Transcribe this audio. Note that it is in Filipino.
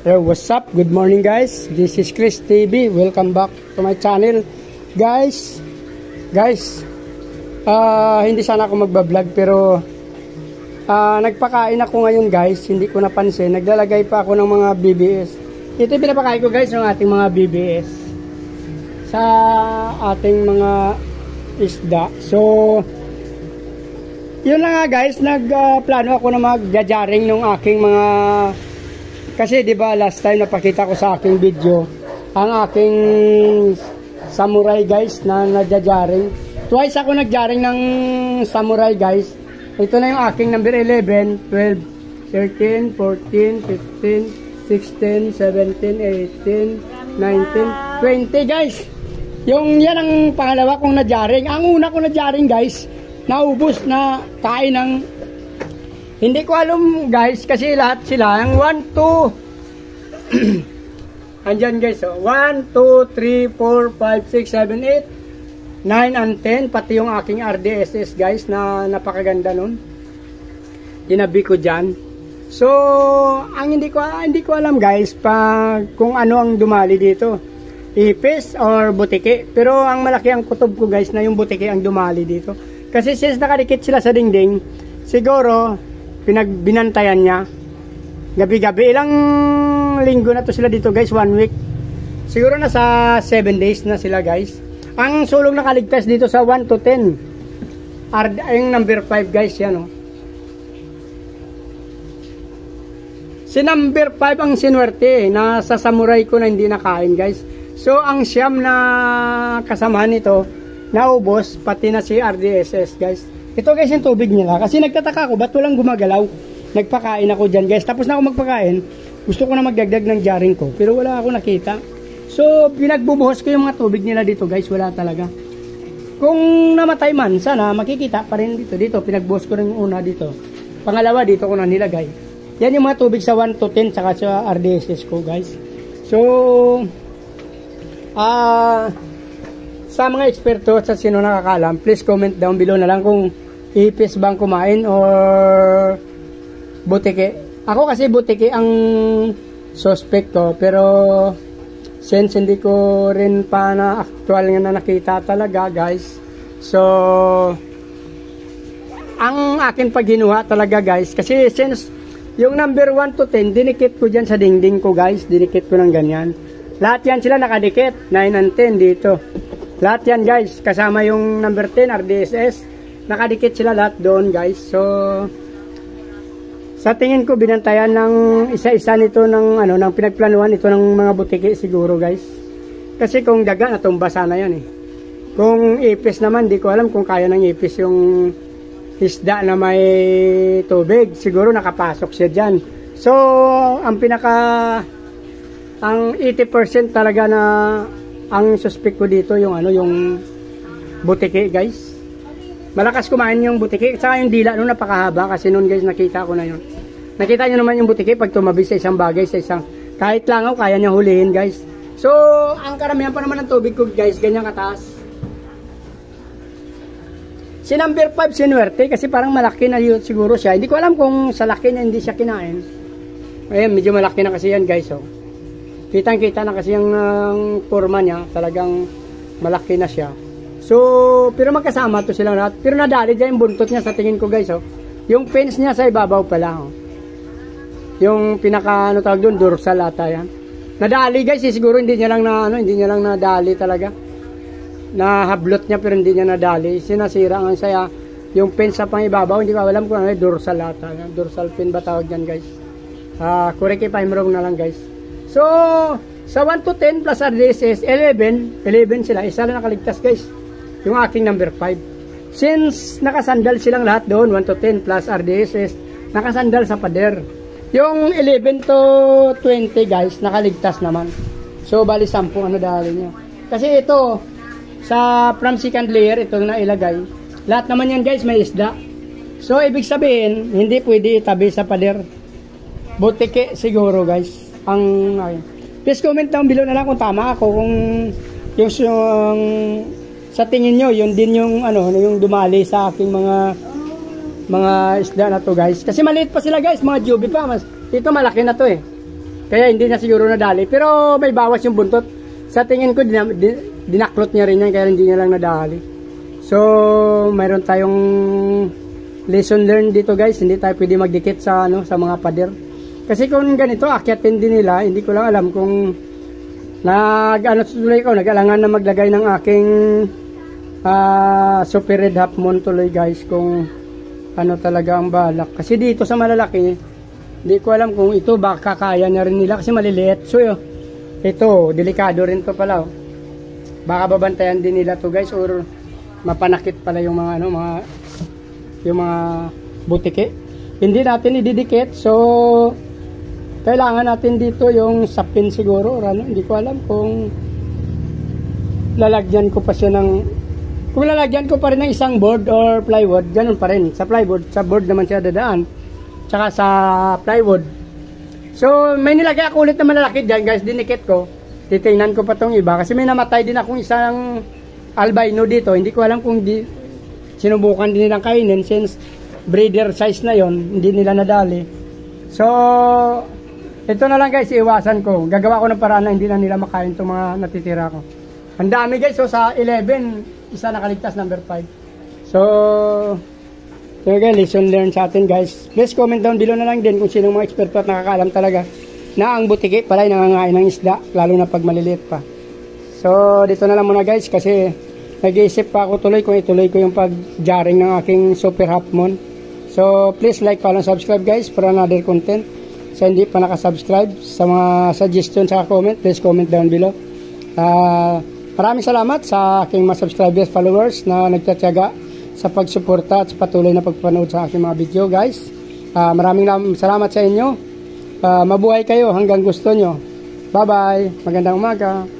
Hello, what's up? Good morning guys. This is Chris TV. Welcome back to my channel. Guys, hindi sana ako magbablog pero nagpakain ako ngayon guys. Hindi ko napansin. Naglalagay pa ako ng mga BBS. Ito yung pinapakain ko guys, yung ating mga BBS sa ating mga isda. So, yun lang nga guys. Nagplano ako na magjajaring ng aking mga... Kasi 'di ba last time napakita ko sa aking video ang aking samurai guys na nadjajaring. Twice ako nagjaring ng samurai guys. Ito na yung aking number 11, 12, 13, 14, 15, 16, 17, 18, 19, 20 guys. Yung yan ang pangalawa kong nadjaring. Ang una kong nadjaring guys, naubos na kain ng... Hindi ko alam guys kasi lahat sila ang 1, 2 andyan guys, so 1, 2, 3, 4, 5, 6, 7, 8 9 and 10, pati yung aking RDSS guys na napakaganda nun, tinabi ko dyan. So ang hindi ko alam guys kung ano ang dumali dito, ipis or butiki, pero ang malaki ang kutob ko guys na yung butiki ang dumali dito kasi since nakadikit sila sa dingding, siguro binantayan niya gabi-gabi. Ilang linggo na to sila dito guys, 1 week siguro, nasa 7 days na sila guys. Ang sulong nakaligtas dito sa 1 to 10 yung number 5 guys, yan oh. Si number 5 ang sinwerte na sa samurai ko na hindi nakain guys. So ang siyam na kasamahan nito naubos, pati na si RDSS guys. Ito guys yung tubig nila. Kasi nagtataka ako, ba't walang gumagalaw? Nagpakain ako dyan guys. Tapos na ako magpakain, gusto ko na magdagdag ng jaring ko. Pero wala ako nakita. So, pinagbubuhos ko yung mga tubig nila dito guys. Wala talaga. Kung namatay man, sana makikita pa rin dito. Dito, pinagbuhos ko rin yung una dito. Pangalawa, dito ko na nilagay. Yan yung mga tubig sa 1 to 10 saka sa RDSS ko guys. So, sa mga eksperto, sa sino nakakalam, please comment down below na lang kung ipis bang kumain or butiki. Ako kasi butiki ang suspect ko, pero since hindi ko rin pa na actual nga na nakita talaga guys, so ang akin paghinuha talaga guys, kasi since yung number 1 to 10 dinikit ko dyan sa dingding ko guys, dinikit ko ng ganyan. Lahat yan sila nakadikit, 9 and 10 dito. Lahat yan guys, kasama yung number 10 RDSS, nakadikit sila lahat doon guys. So sa tingin ko binantayan ng isa-isa nito ng ng pinagplanuhan ito ng mga butiki siguro guys. Kasi kung daga natumba sana yan eh. Kung ipis naman, di ko alam kung kaya ng ipis yung isda na may tubig. Siguro nakapasok siya dyan. So ang 80% talaga na ang suspect ko dito yung yung butiki guys. Malakas kumain yung butiki. Saka yung dila nung napakahaba kasi noon guys nakita ko na yun. Nakita nyo naman yung butiki pag tumabi sa isang bagay, sa isang kahit langaw kaya niya hulihin guys. So ang karamihan pa naman ng tubig ko guys ganyan kataas. Si number 5 sinuwerte kasi parang malaki na yun siguro siya. Hindi ko alam kung sa laki niya hindi siya kinain. Ayan, medyo malaki na kasi yan guys oh. Kitang-kita na kasi yung forma niya, talagang malaki na siya. So, pero magkasama to silang lahat. Pero nadali dyan yung buntot niya sa tingin ko guys, oh. Yung fins niya sa ibabaw pala, oh. Yung pinaka, tawag doon, dorsal ata yan. Nadali guys, siguro hindi niya lang hindi niya lang nadali talaga. Nahablot niya pero hindi niya nadali. Sinasira ang saya. Yung fins sa pang ibabaw, hindi ko alam kung dorsal ata. Dorsal fin ba tawag dyan guys? Correct if I'm wrong na lang guys. So, sa 1 to 10 plus RDSS, 11 sila. Isa lang nakaligtas guys. Yung aking number 5. Since nakasandal silang lahat doon, 1 to 10 plus RDSS, nakasandal sa pader. Yung 11 to 20 guys, nakaligtas naman. So, bali 10 dali nyo. Kasi ito, sa from second layer, ito na ilagay. Lahat naman yan guys, may isda. So, ibig sabihin, hindi pwede itabi sa pader. Butiki siguro guys. Please comment down below na lang kung tama ako, kung yung sa tingin nyo yun din yung yung dumali sa aking mga isda na to guys. Kasi maliit pa sila guys, mga jubi pa. Dito malaki na to eh. Kaya hindi na siguro nadali. Pero may bawas yung buntot. Sa tingin ko, dinaklot niya rin yan, kaya hindi niya lang nadali. So, mayroon tayong lesson learned dito guys. Hindi tayo pwede magdikit sa, sa mga pader. Kasi kung ganito, akyatin din nila, hindi ko lang alam kung tuloy ko, nag-alangan na maglagay ng aking super red half moon tuloy guys, kung ano talaga ang balak. Kasi dito sa malalaki, hindi ko alam kung ito baka kaya na rin nila kasi maliliit. So ito, delikado rin to pala. Baka babantayan din nila to guys, or mapanakit pala yung mga yung mga butike. Hindi natin ididikit, so kailangan natin dito yung sapin siguro, or ano, hindi ko alam kung lalagyan ko pa siya ng, kung lalagyan ko pa rin ng isang board or plywood, ganun pa rin. Sa plywood, sa board naman siya dadaan, tsaka sa plywood. So may nilagay ako ulit na malalaki dyan guys, dinikit ko. Titingnan ko pa tong iba, kasi may namatay din akong isang albino dito. Hindi ko alam kung sinubukan din nilang kainin, since breeder size na yon, hindi nila nadali. So ito na lang guys, iwasan ko. Gagawa ko ng paraan na hindi na nila makain itong mga natitira ko. Ang dami guys, so sa 11, isa nakaligtas, number 5. So, okay, lesson learned sa atin guys. Please comment down below na lang din kung sinong mga eksperto at nakakaalam talaga na ang butiki pala ay nangangain ng isda, lalo na pag maliliit pa. So, dito na lang muna guys, kasi nag-iisip pa ako tuloy kung ituloy ko yung pag-jarring ng aking super half moon. So, please like, follow, subscribe guys for another content. Sa hindi pa nakasubscribe, sa mga suggestions sa comment, please comment down below. Maraming salamat sa aking mga subscribers, followers na nagtatyaga sa pagsuporta at sa patuloy na pagpanood sa aking mga video guys. Maraming salamat sa inyo. Mabuhay kayo hanggang gusto nyo. Bye bye, magandang umaga.